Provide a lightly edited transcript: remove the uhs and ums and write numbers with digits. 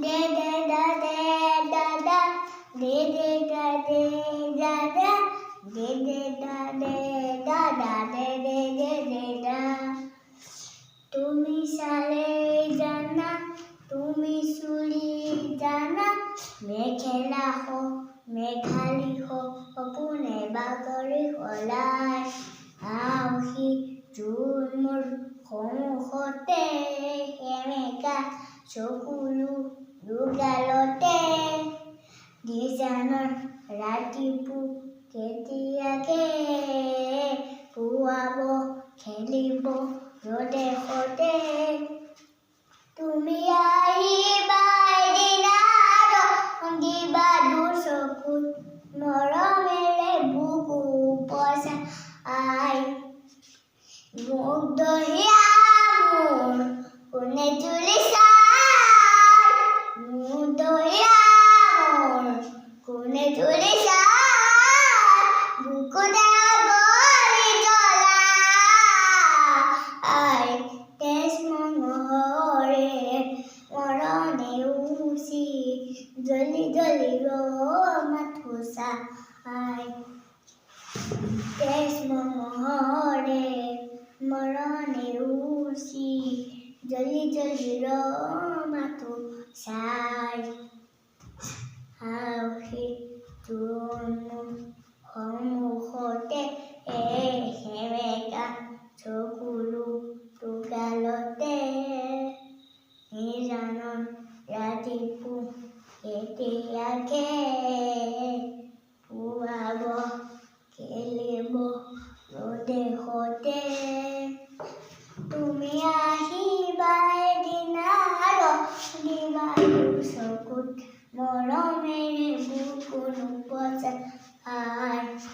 দে দে দা দে দা দা দে দে দা দে দা দা দে দে দা দে দা দা দে দে দে দে দা তুমি সারে জানা তুমি সুরি জানা মেখেলা হো মেঘালী হো সপোনে বাগৰি ওলাই আহি জোন মোৰ সন্মুখতে সেমেকা চকুলো দুগালতে দিজানৰ ৰাতিপুৱা কেতিয়াকে পুৱাব খেলিব ৰ'দে সতে তুমি আহিবা এদিনা ৰংগিবা দুচকুত মৰমেৰে বুকু পচাই মুগ্ধ হিয়া মোৰ কোনে তুলিছা মুগ্ধ হিয়া মোৰ কোনে তুলিছা বুকুতে গলি তলাই তেজ মঙহৰে মৰণে উচি জলি জলি মাথো চাই তেজ মঙহৰে মৰণে উচি জলি জলি মাথো চাই আহি জোন মোৰ সন্মুখতে সেমেকা চকুলো দুগালতে নিজানৰ ৰাতিপুৱা কেতিয়াকে পুৱাব খেলিব ৰ'দে সতে তুমি আহিবা এদিনা ৰংগিবা দুচকুত মৰমেৰে বুকু